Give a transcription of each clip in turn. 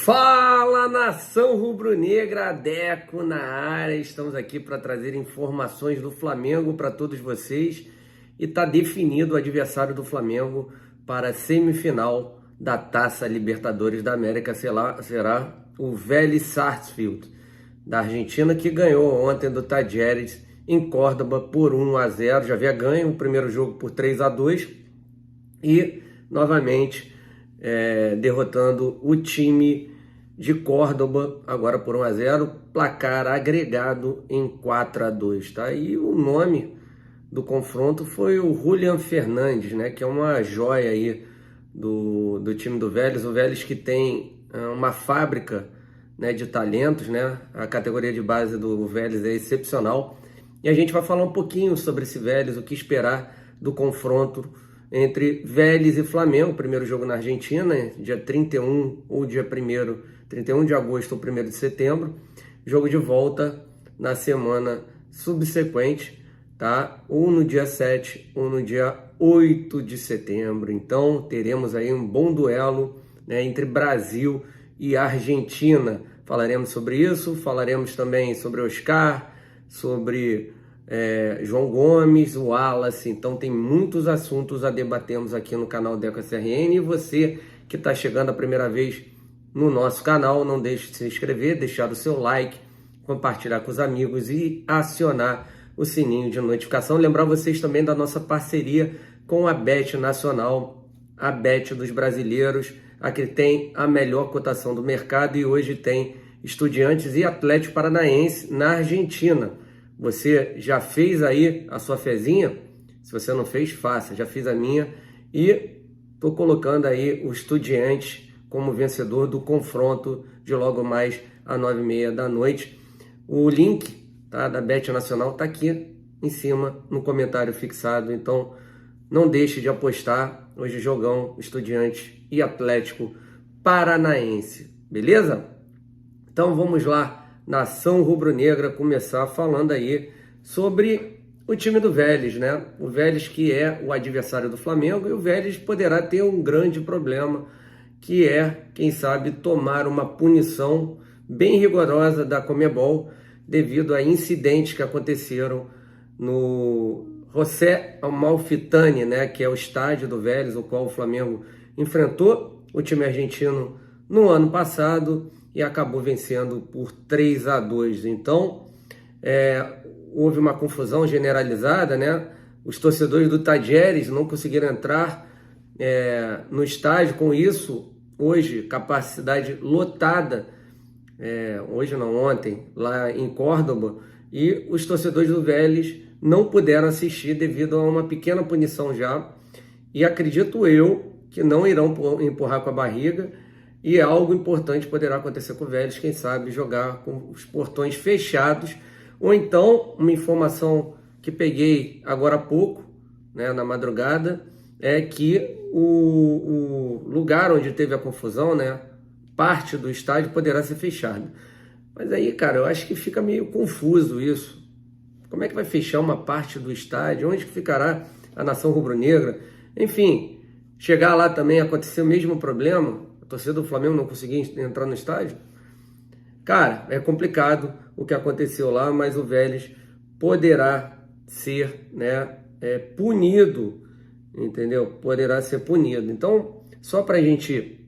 Fala, nação rubro-negra, Deco na área. Estamos aqui para trazer informações do Flamengo para todos vocês e está definido o adversário do Flamengo para a semifinal da Taça Libertadores da América. Será o Vélez Sarsfield da Argentina, que ganhou ontem do Talleres em Córdoba por 1-0. Já havia ganho o primeiro jogo por 3-2 e novamente derrotando o time de Córdoba, agora por 1-0, placar agregado em 4-2, tá? E o nome do confronto foi o Julián Fernandes, né? Que é uma joia aí do time do Vélez. O Vélez que tem uma fábrica, né, de talentos, né? A categoria de base do Vélez é excepcional. E a gente vai falar um pouquinho sobre esse Vélez, o que esperar do confronto entre Vélez e Flamengo, primeiro jogo na Argentina, dia 31 ou dia 31 de agosto ou 1º de setembro, jogo de volta na semana subsequente, tá? Ou no dia 7 ou no dia 8 de setembro. Então teremos aí um bom duelo, né, entre Brasil e Argentina. Falaremos sobre isso, falaremos também sobre Oscar, sobre João Gomes, o Wallace. Então tem muitos assuntos a debatermos aqui no canal Deco SRN. E você que está chegando a primeira vez no nosso canal, não deixe de se inscrever, deixar o seu like, compartilhar com os amigos e acionar o sininho de notificação. Lembrar vocês também da nossa parceria com a Bet Nacional, a Bet dos brasileiros, a que tem a melhor cotação do mercado, e hoje tem Estudiantes e Atlético Paranaense na Argentina. Você já fez aí a sua fezinha? Se você não fez, faça. Já fiz a minha e estou colocando aí o Estudiantes como vencedor do confronto de logo mais às 9h30 da noite. O link, tá, da Bet Nacional está aqui em cima no comentário fixado. Então não deixe de apostar. Hoje jogão Estudiantes e Atlético Paranaense. Beleza? Então vamos lá. Nação rubro-negra, começar falando aí sobre o time do Vélez, né? O Vélez que é o adversário do Flamengo, e o Vélez poderá ter um grande problema, que é, quem sabe, tomar uma punição bem rigorosa da Conmebol devido a incidentes que aconteceram no José Amalfitani, né? Que é o estádio do Vélez, o qual o Flamengo enfrentou o time argentino no ano passado e acabou vencendo por 3-2. Então, houve uma confusão generalizada, né? Os torcedores do Talleres não conseguiram entrar no estádio. Com isso, hoje, capacidade lotada, hoje não, ontem, lá em Córdoba, e os torcedores do Vélez não puderam assistir devido a uma pequena punição já, e acredito eu que não irão empurrar com a barriga. E algo importante poderá acontecer com o Vélez, quem sabe jogar com os portões fechados, ou então uma informação que peguei agora há pouco, né, na madrugada, é que o lugar onde teve a confusão, né, parte do estádio poderá ser fechado. Mas aí, cara, eu acho que fica meio confuso isso. Como é que vai fechar uma parte do estádio? Onde que ficará a nação rubro-negra? Enfim, chegar lá também acontecer o mesmo problema, a torcida do Flamengo não conseguia entrar no estádio. Cara, é complicado o que aconteceu lá, mas o Vélez poderá ser, né, punido, entendeu? Poderá ser punido. Então, só para a gente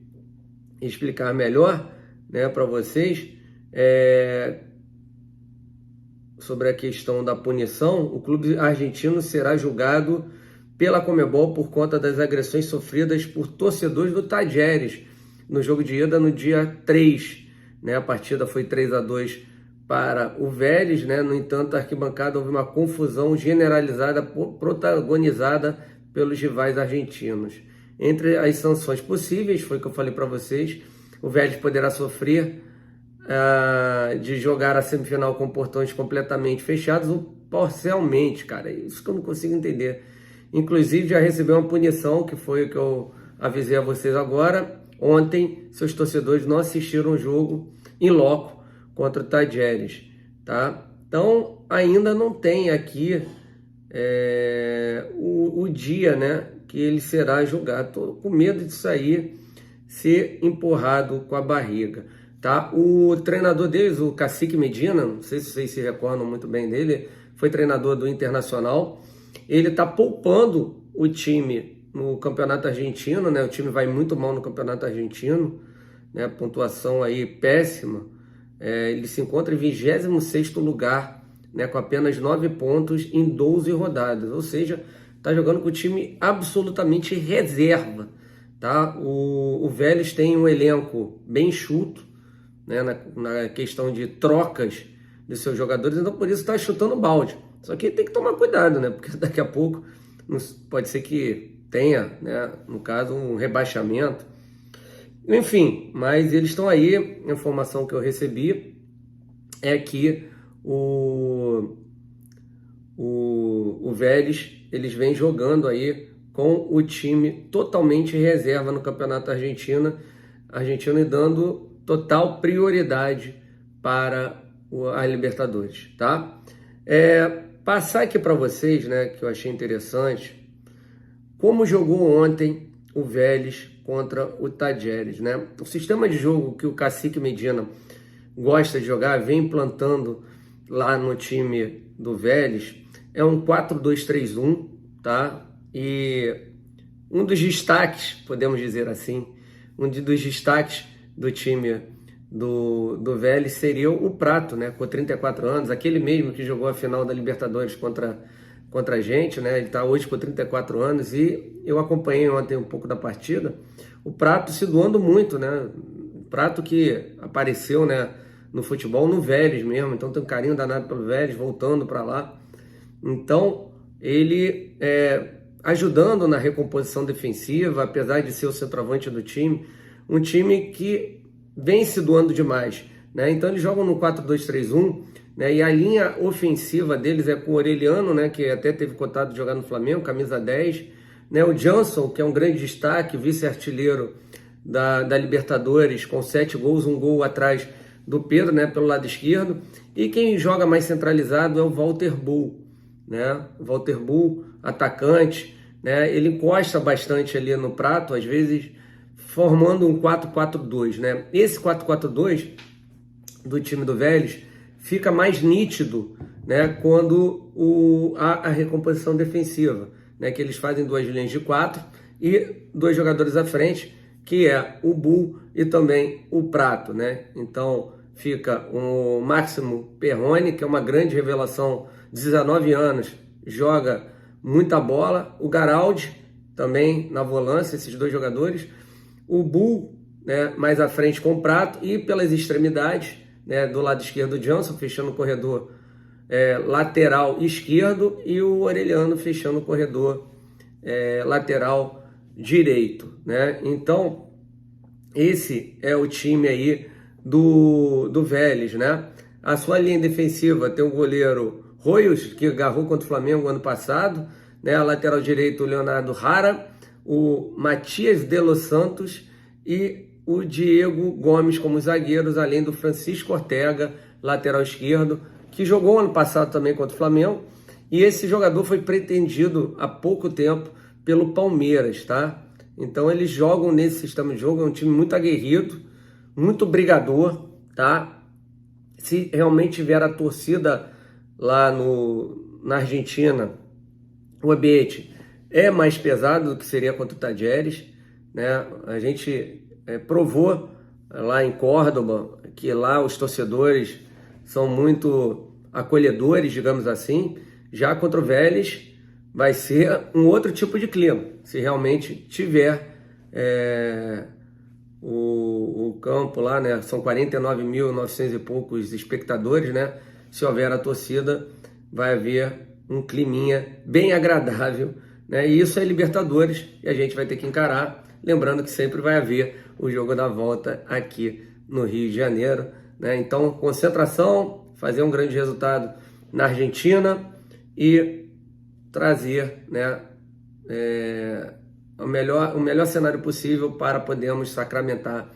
explicar melhor, né, para vocês, sobre a questão da punição, o clube argentino será julgado pela Conmebol por conta das agressões sofridas por torcedores do Talleres no jogo de ida no dia 3, né? A partida foi 3-2 para o Vélez, né? No entanto, a arquibancada houve uma confusão generalizada protagonizada pelos rivais argentinos. Entre as sanções possíveis, foi o que eu falei para vocês, o Vélez poderá sofrer de jogar a semifinal com portões completamente fechados ou parcialmente, cara. É isso que eu não consigo entender. Inclusive, já recebeu uma punição, que foi o que eu avisei a vocês agora. Ontem, seus torcedores não assistiram o jogo em loco contra o Talleres, tá? Então, ainda não tem aqui o dia, né, que ele será julgado. Estou com medo disso aí ser empurrado com a barriga, tá? O treinador deles, o Cacique Medina, não sei se vocês se recordam muito bem dele, foi treinador do Internacional. Ele está poupando o time no Campeonato Argentino, né? O time vai muito mal no Campeonato Argentino, né? Pontuação aí péssima. Ele se encontra em 26º lugar, né? Com apenas 9 pontos em 12 rodadas, ou seja, está jogando com o time absolutamente reserva, tá? O Vélez tem um elenco bem enxuto, né? Na questão de trocas de seus jogadores, então por isso está chutando balde. Só que tem que tomar cuidado, né? Porque daqui a pouco pode ser que tenha, né, no caso, um rebaixamento. Enfim, mas eles estão aí. A informação que eu recebi é que o Vélez, eles vêm jogando aí com o time totalmente reserva no Campeonato Argentino e dando total prioridade para a Libertadores, tá? Passar aqui para vocês, né, que eu achei interessante, como jogou ontem o Vélez contra o Tajeres, né? O sistema de jogo que o Cacique Medina gosta de jogar, vem implantando lá no time do Vélez, é um 4-2-3-1, tá? E um dos destaques, podemos dizer assim, dos destaques do time do Vélez seria o Prato, né? Com 34 anos, aquele mesmo que jogou a final da Libertadores contra a gente, né? Ele está hoje com 34 anos e eu acompanhei ontem um pouco da partida. O Prato se doando muito, né? O Prato que apareceu, né, no futebol, no Vélez mesmo, então tem um carinho danado pelo Vélez, voltando para lá. Então, ele ajudando na recomposição defensiva, apesar de ser o centroavante do time, um time que vem se doando demais, né? Então eles jogam no 4-2-3-1, né? E a linha ofensiva deles é com o Orelhano, né, que até teve cotado de jogar no Flamengo, camisa 10, né? O Jansson, que é um grande destaque, vice-artilheiro da Libertadores, com 7 gols, um gol atrás do Pedro, né, pelo lado esquerdo. E quem joga mais centralizado é o Walter Bull, né? O Walter Bull, atacante, né? Ele encosta bastante ali no Prato, às vezes formando um 4-4-2, né? Esse 4-4-2 do time do Vélez fica mais nítido, né, quando a recomposição defensiva, né, que eles fazem 2 linhas de 4 e 2 jogadores à frente, que é o Bull e também o Prato, né? Então fica o Máximo Perrone, que é uma grande revelação, 19 anos, joga muita bola, o Garaldi também na volância, esses 2 jogadores, o Bull, né, mais à frente com o Prato e pelas extremidades, né, do lado esquerdo o Jansson fechando o corredor lateral esquerdo e o Orelhano fechando o corredor lateral direito, né? Então esse é o time aí do Vélez, né? A sua linha defensiva tem o goleiro Royos, que agarrou contra o Flamengo ano passado, né? A lateral direito o Leonardo Rara, o Matias de los Santos e o Diego Gomes como zagueiros, além do Francisco Ortega, lateral esquerdo, que jogou ano passado também contra o Flamengo, e esse jogador foi pretendido há pouco tempo pelo Palmeiras, tá? Então eles jogam nesse sistema de jogo, é um time muito aguerrido, muito brigador, tá? Se realmente tiver a torcida lá na Argentina, o ambiente é mais pesado do que seria contra o Tajeres, né? A gente provou lá em Córdoba que lá os torcedores são muito acolhedores, digamos assim. Já contra o Vélez vai ser um outro tipo de clima, se realmente tiver o campo lá, né? São 49.900 e poucos espectadores, né? Se houver a torcida, vai haver um climinha bem agradável, né? E isso é Libertadores e a gente vai ter que encarar, lembrando que sempre vai haver o jogo da volta aqui no Rio de Janeiro, né? Então, concentração, fazer um grande resultado na Argentina e trazer, né, o melhor cenário possível para podermos sacramentar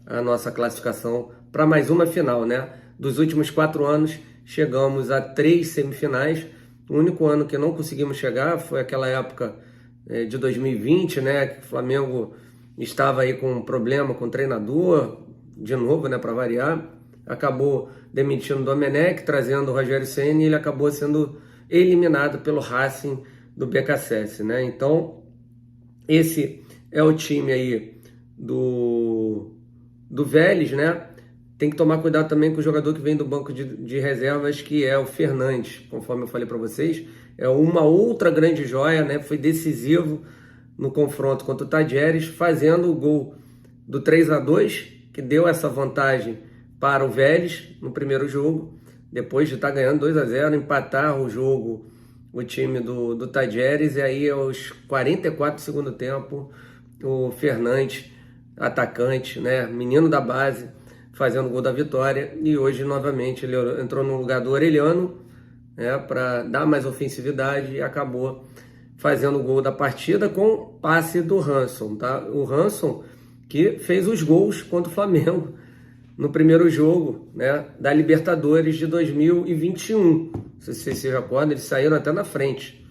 a nossa classificação para mais uma final, né? Dos últimos 4 anos, chegamos a 3 semifinais. O único ano que não conseguimos chegar foi aquela época de 2020, né? Que o Flamengo estava aí com um problema com o treinador, de novo, né, para variar, acabou demitindo o Domenech, trazendo o Rogério Ceni, e ele acabou sendo eliminado pelo Racing do BKSS, né? Então, esse é o time aí do Vélez, né? Tem que tomar cuidado também com o jogador que vem do banco de reservas, que é o Fernandes, conforme eu falei para vocês. É uma outra grande joia, né? Foi decisivo no confronto contra o Tadieres, fazendo o gol do 3-2, que deu essa vantagem para o Vélez no primeiro jogo, depois de estar ganhando 2-0, empatar o jogo, o time do Tadieres, e aí aos 44 do segundo tempo, o Fernandes, atacante, né, menino da base, fazendo o gol da vitória, e hoje novamente ele entrou no lugar do Orelhano, né, para dar mais ofensividade, e acabou fazendo o gol da partida com passe do Hanson, tá? O Hanson que fez os gols contra o Flamengo no primeiro jogo, né, da Libertadores de 2021. Não sei se vocês se recordam, eles saíram até na frente.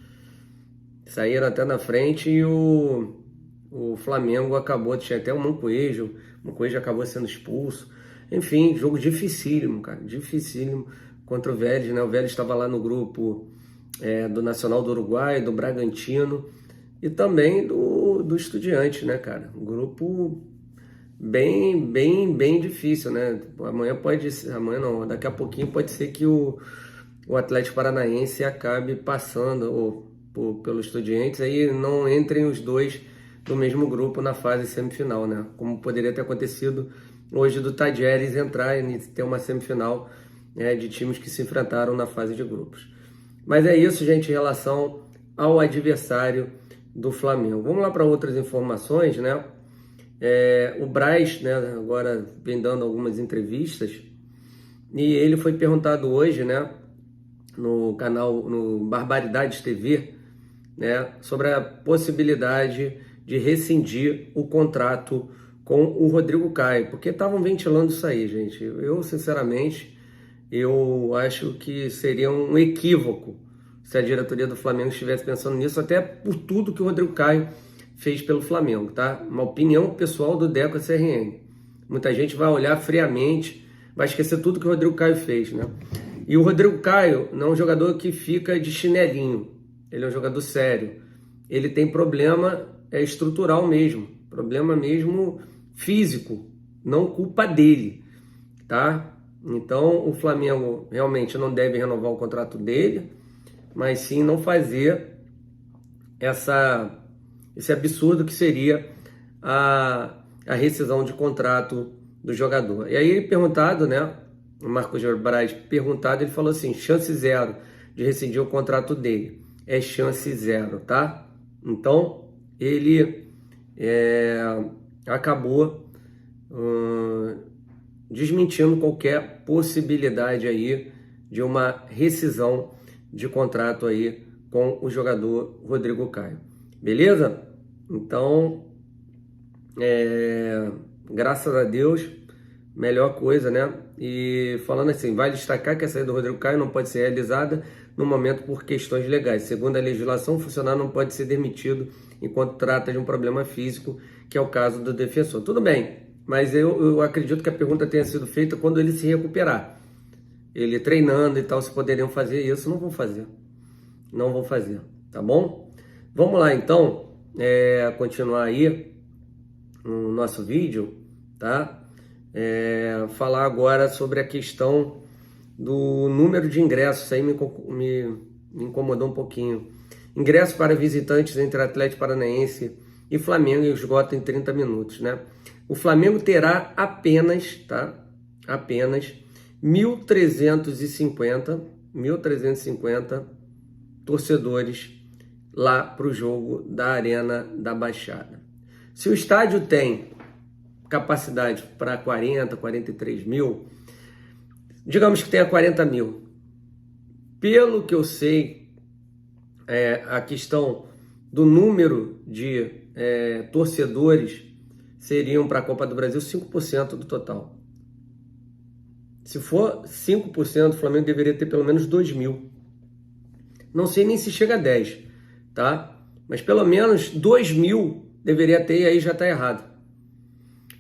E o Flamengo acabou, tinha até o Mancoejo acabou sendo expulso. Enfim, jogo dificílimo, cara, dificílimo contra o Vélez, né? O Vélez estava lá no grupo do Nacional do Uruguai, do Bragantino e também do Estudiantes, né, cara? Um grupo bem difícil, né? Amanhã não, daqui a pouquinho pode ser que o Atlético Paranaense acabe passando pelo Estudiantes, aí não entrem os dois do mesmo grupo na fase semifinal, né? Como poderia ter acontecido hoje do Tadieres entrar e ter uma semifinal, de times que se enfrentaram na fase de grupos. Mas é isso, gente, em relação ao adversário do Flamengo. Vamos lá para outras informações, né? O Braz, né, agora vem dando algumas entrevistas, e ele foi perguntado hoje, né, no canal, no Barbaridades TV, né, sobre a possibilidade de rescindir o contrato com o Rodrigo Caio, porque estavam ventilando isso aí, gente. Eu, sinceramente, eu acho que seria um equívoco se a diretoria do Flamengo estivesse pensando nisso, até por tudo que o Rodrigo Caio fez pelo Flamengo, tá? Uma opinião pessoal do Deco CRN. Muita gente vai olhar friamente, vai esquecer tudo que o Rodrigo Caio fez, né? E o Rodrigo Caio não é um jogador que fica de chinelinho, ele é um jogador sério. Ele tem problema estrutural mesmo, problema mesmo físico, não culpa dele, tá? Então o Flamengo realmente não deve renovar o contrato dele, mas sim não fazer esse absurdo que seria a rescisão de contrato do jogador. E aí ele perguntado, né, o Marcos Braz perguntado, ele falou assim, chance zero de rescindir o contrato dele. É chance zero, tá? Então, ele acabou desmentindo qualquer possibilidade aí de uma rescisão de contrato aí com o jogador Rodrigo Caio. Beleza? Então, graças a Deus, melhor coisa, né? E falando assim, vale destacar que a saída do Rodrigo Caio não pode ser realizada no momento por questões legais. Segundo a legislação, o funcionário não pode ser demitido enquanto trata de um problema físico, que é o caso do defensor. Tudo bem, mas eu acredito que a pergunta tenha sido feita quando ele se recuperar. Ele treinando e tal, se poderiam fazer isso, não vão fazer. Não vão fazer, tá bom? Vamos lá, então, continuar aí no nosso vídeo, tá? Falar agora sobre a questão do número de ingressos. Isso aí me incomodou um pouquinho. Ingressos para visitantes entre Atlético Paranaense e Flamengo esgota em 30 minutos, né? O Flamengo terá apenas, tá? Apenas 1.350 torcedores lá para o jogo da Arena da Baixada. Se o estádio tem capacidade para 40, 43 mil, digamos que tenha 40 mil. Pelo que eu sei, a questão do número de torcedores seriam para a Copa do Brasil 5% do total. Se for 5%, o Flamengo deveria ter pelo menos 2 mil. Não sei nem se chega a 10, tá? Mas pelo menos 2 mil deveria ter, e aí já está errado.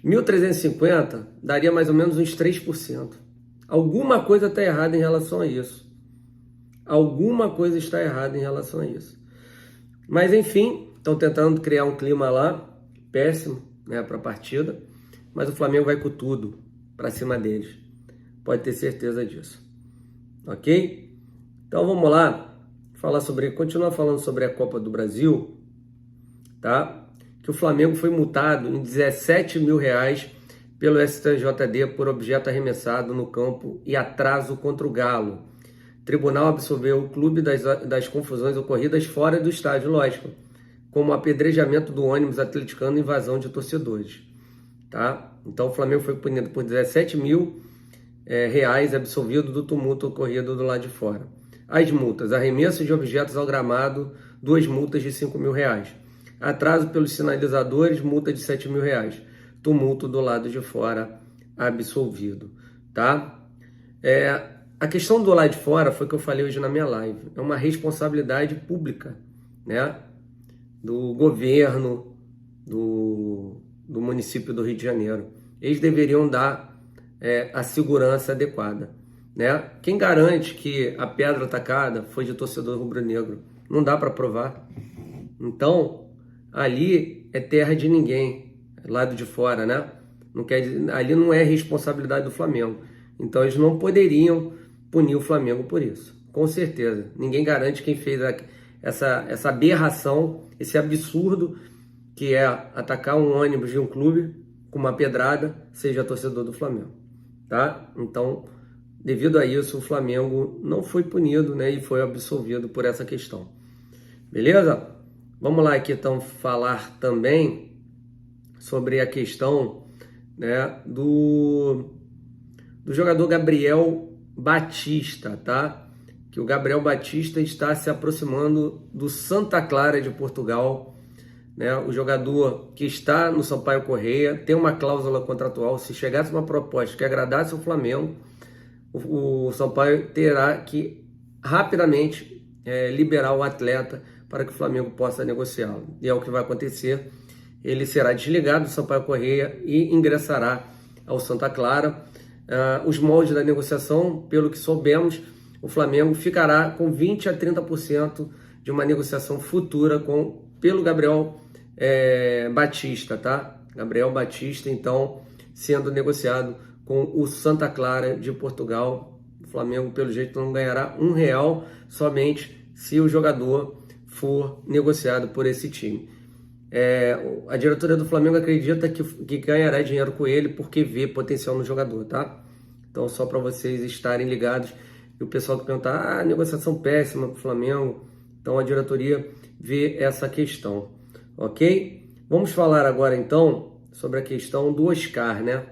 1.350 daria mais ou menos uns 3%. Alguma coisa está errada em relação a isso. Alguma coisa está errada em relação a isso. Mas enfim, estão tentando criar um clima lá, péssimo, né, para a partida. Mas o Flamengo vai com tudo para cima deles. Pode ter certeza disso. Ok? Então vamos lá, continuar falando sobre a Copa do Brasil, tá? Que o Flamengo foi multado em R$17 mil pelo STJD por objeto arremessado no campo e atraso contra o Galo. O tribunal absolveu o clube das confusões ocorridas fora do estádio, lógico, como o apedrejamento do ônibus atleticano e invasão de torcedores. Tá? Então o Flamengo foi punido por R$17 mil absolvido do tumulto ocorrido do lado de fora. As multas: arremesso de objetos ao gramado, 2 multas de R$5 mil. Atraso pelos sinalizadores, multa de R$7 mil. Tumulto do lado de fora, absolvido. Tá? A questão do lado de fora foi o que eu falei hoje na minha live. É uma responsabilidade pública, né? Do governo, do município do Rio de Janeiro. Eles deveriam dar a segurança adequada, né? Quem garante que a pedra atacada foi de torcedor rubro-negro? Não dá para provar. Então, ali é terra de ninguém, lado de fora, né? Não quer dizer, ali não é responsabilidade do Flamengo. Então, eles não poderiam punir o Flamengo por isso. Com certeza. Ninguém garante quem fez essa aberração, esse absurdo que é atacar um ônibus de um clube com uma pedrada, seja torcedor do Flamengo, tá? Então, devido a isso, o Flamengo não foi punido, né, e foi absolvido por essa questão. Beleza? Vamos lá aqui então falar também sobre a questão, né, do jogador Gabriel Batista, tá? Que o Gabriel Batista está se aproximando do Santa Clara de Portugal, né? O jogador que está no Sampaio Corrêa tem uma cláusula contratual. Se chegasse uma proposta que agradasse o Flamengo, o Sampaio terá que rapidamente liberar o atleta para que o Flamengo possa negociá-lo. E é o que vai acontecer. Ele será desligado do Sampaio Corrêa e ingressará ao Santa Clara. Os moldes da negociação, pelo que soubemos, o Flamengo ficará com 20% a 30% de uma negociação futura pelo Gabriel Batista, tá? Gabriel Batista, então, sendo negociado com o Santa Clara de Portugal. O Flamengo, pelo jeito, não ganhará R$1 somente se o jogador for negociado por esse time. A diretoria do Flamengo acredita que ganhará dinheiro com ele porque vê potencial no jogador, tá? Então, só para vocês estarem ligados. E o pessoal que pergunta, negociação péssima para o Flamengo. Então, a diretoria vê essa questão, ok? Vamos falar agora, então, sobre a questão do Oscar, né?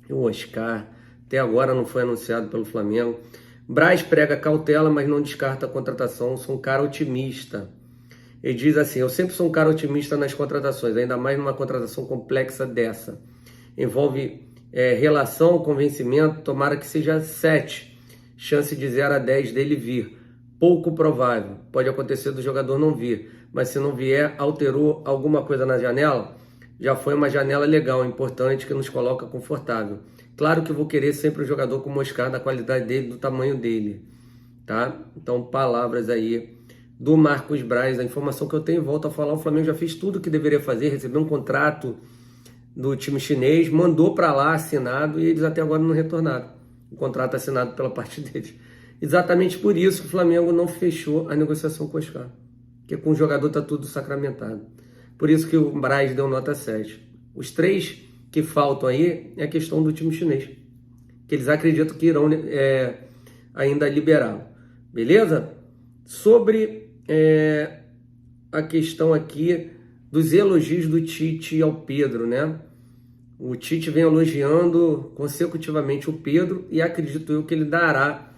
O Oscar, até agora não foi anunciado pelo Flamengo. Braz prega cautela, mas não descarta a contratação. Sou um cara otimista. Ele diz assim: eu sempre sou um cara otimista nas contratações, ainda mais numa contratação complexa dessa. Envolve relação, convencimento, tomara que seja 7. Chance de 0 a 10 dele vir. Pouco provável. Pode acontecer do jogador não vir. Mas se não vier, alterou alguma coisa na janela? Já foi uma janela legal, importante, que nos coloca confortável. Claro que eu vou querer sempre o jogador com o Oscar, da qualidade dele, do tamanho dele. Tá? Então, palavras aí do Marcos Braz. A informação que eu tenho, volto a falar, o Flamengo já fez tudo o que deveria fazer, recebeu um contrato do time chinês, mandou para lá assinado e eles até agora não retornaram. O contrato assinado pela parte deles. Exatamente por isso que o Flamengo não fechou a negociação com o Oscar. Porque com o jogador está tudo sacramentado. Por isso que o Braz deu nota 7. Os 3 que faltam aí é a questão do time chinês. Que eles acreditam que irão ainda liberá-lo. Beleza? Sobre a questão aqui dos elogios do Tite ao Pedro, né? O Tite vem elogiando consecutivamente o Pedro e acredito eu que ele dará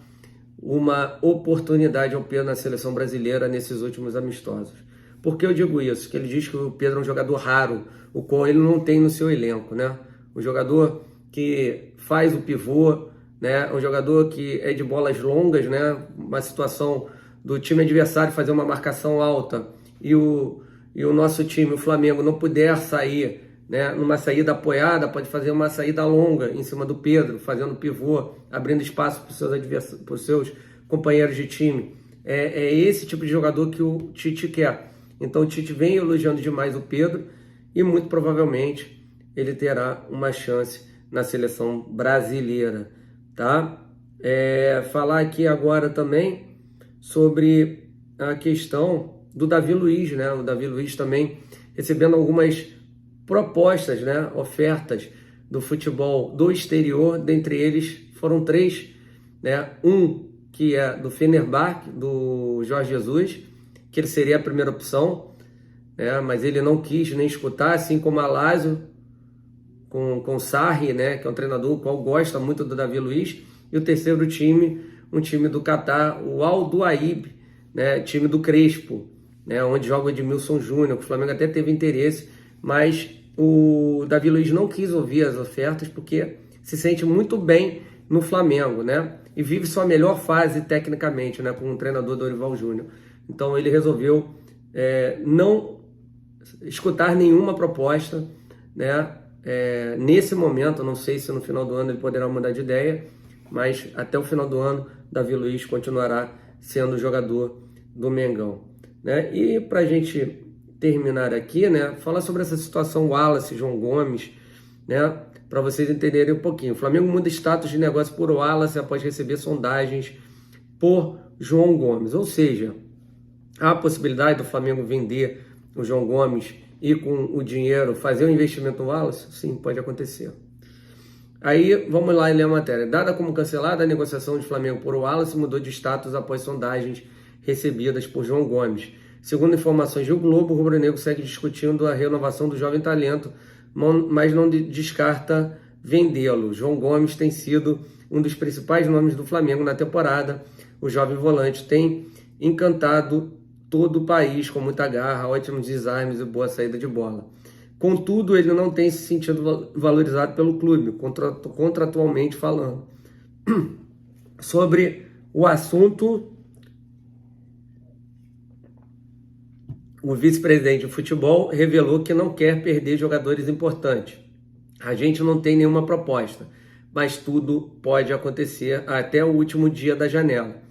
uma oportunidade ao Pedro na seleção brasileira nesses últimos amistosos. Por que eu digo isso? Que ele diz que o Pedro é um jogador raro, o qual ele não tem no seu elenco, né? Um jogador que faz o pivô, né? Um jogador que é de bolas longas, né? Uma situação do time adversário fazer uma marcação alta e o nosso time, o Flamengo, não puder sair, né, numa saída apoiada, pode fazer uma saída longa em cima do Pedro, fazendo pivô, abrindo espaço para os seus companheiros de time. É esse tipo de jogador que o Tite quer. Então o Tite vem elogiando demais o Pedro e muito provavelmente ele terá uma chance na seleção brasileira, tá? Falar aqui agora também sobre a questão do Davi Luiz, né? O Davi Luiz também recebendo algumas propostas, né? Ofertas do futebol do exterior, dentre eles foram 3, né? Um que é do Fenerbahçe, do Jorge Jesus, que ele seria a primeira opção, né? Mas ele não quis nem escutar, assim como a Lazio com o Sarri, né? Que é um treinador o qual gosta muito do Davi Luiz. E o terceiro time, um time do Catar, o Al Duaib, né? Time do Crespo, né? Onde joga o Edmilson Júnior, que o Flamengo até teve interesse, mas o Davi Luiz não quis ouvir as ofertas porque se sente muito bem no Flamengo, né? E vive sua melhor fase tecnicamente, né? Com o treinador Dorival Júnior. Então ele resolveu não escutar nenhuma proposta, né? Nesse momento, não sei se no final do ano ele poderá mudar de ideia, mas até o final do ano, Davi Luiz continuará sendo jogador do Mengão, né? E para a gente terminar aqui, né? Falar sobre essa situação Wallace, João Gomes, né? Para vocês entenderem um pouquinho. O Flamengo muda status de negócio por Wallace após receber sondagens por João Gomes. Ou seja, há a possibilidade do Flamengo vender o João Gomes e com o dinheiro fazer um investimento no Wallace? Sim, pode acontecer. Aí, vamos lá e ler a matéria. Dada como cancelada, a negociação de Flamengo por Wallace mudou de status após sondagens recebidas por João Gomes. Segundo informações do Globo, o rubro-negro segue discutindo a renovação do jovem talento, mas não descarta vendê-lo. João Gomes tem sido um dos principais nomes do Flamengo na temporada. O jovem volante tem encantado todo o país com muita garra, ótimos desarmes e boa saída de bola. Contudo, ele não tem se sentido valorizado pelo clube, contratualmente falando. Sobre o assunto, o vice-presidente de futebol revelou que não quer perder jogadores importantes. A gente não tem nenhuma proposta, mas tudo pode acontecer até o último dia da janela.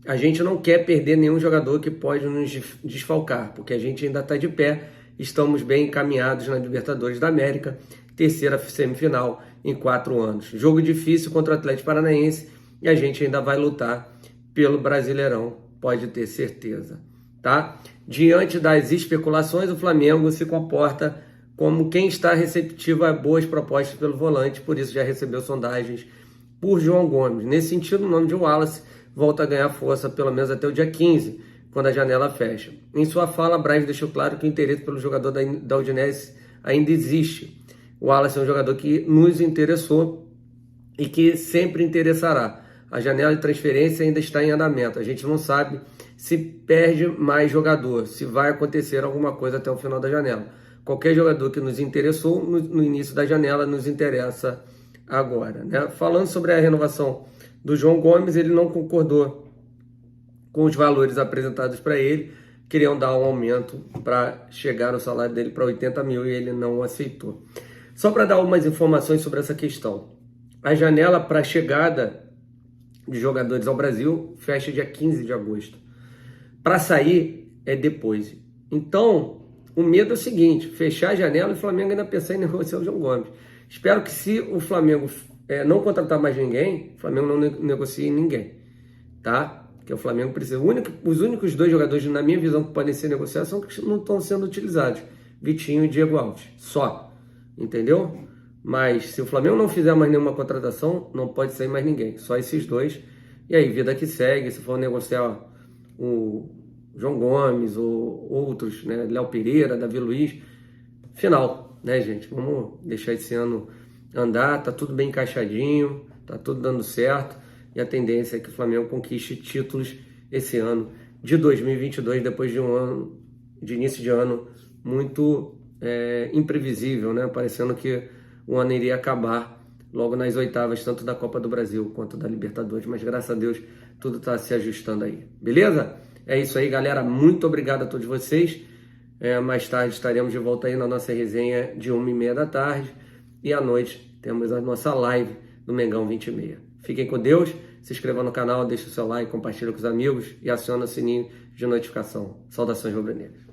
A gente não quer perder nenhum jogador que pode nos desfalcar, porque a gente ainda está de pé, estamos bem encaminhados na Libertadores da América, terceira semifinal em 4 anos. Jogo difícil contra o Atlético Paranaense e a gente ainda vai lutar pelo Brasileirão, pode ter certeza, tá? Diante das especulações, o Flamengo se comporta como quem está receptivo a boas propostas pelo volante, por isso já recebeu sondagens por João Gomes. Nesse sentido, o nome de Wallace volta a ganhar força pelo menos até o dia 15, quando a janela fecha. Em sua fala, Braz deixou claro que o interesse pelo jogador da Udinese ainda existe. O Wallace é um jogador que nos interessou e que sempre interessará. A janela de transferência ainda está em andamento. A gente não sabe se perde mais jogador, se vai acontecer alguma coisa até o final da janela. Qualquer jogador que nos interessou no início da janela nos interessa agora, né? Falando sobre a renovação do João Gomes, ele não concordou com os valores apresentados para ele, queriam dar um aumento para chegar o salário dele para 80 mil e ele não aceitou. Só para dar algumas informações sobre essa questão. A janela para a chegada de jogadores ao Brasil fecha dia 15 de agosto. Para sair é depois. Então, o medo é o seguinte, fechar a janela e o Flamengo ainda pensar em negociar o João Gomes. Espero que se o Flamengo não contratar mais ninguém, o Flamengo não negocie ninguém, tá? Porque o Flamengo precisa. Os únicos 2 jogadores, na minha visão, que podem ser negociados são que não estão sendo utilizados. Vitinho e Diego Alves. Só. Entendeu? Mas se o Flamengo não fizer mais nenhuma contratação, não pode sair mais ninguém. Só esses 2. E aí, vida que segue. Se for negociar o João Gomes ou outros, né? Léo Pereira, Davi Luiz. Final, né, gente? Vamos deixar esse ano andar. Tá tudo bem encaixadinho. Tá tudo dando certo. E a tendência é que o Flamengo conquiste títulos esse ano de 2022, depois de um ano, de início de ano, muito imprevisível, né? Parecendo que o ano iria acabar logo nas oitavas, tanto da Copa do Brasil quanto da Libertadores. Mas graças a Deus, tudo está se ajustando aí. Beleza? É isso aí, galera. Muito obrigado a todos vocês. Mais tarde estaremos de volta aí na nossa resenha de 1h30 da tarde. E à noite temos a nossa live do Mengão 20h30. Fiquem com Deus, se inscreva no canal, deixe o seu like, compartilhe com os amigos e acione o sininho de notificação. Saudações rubro-negras.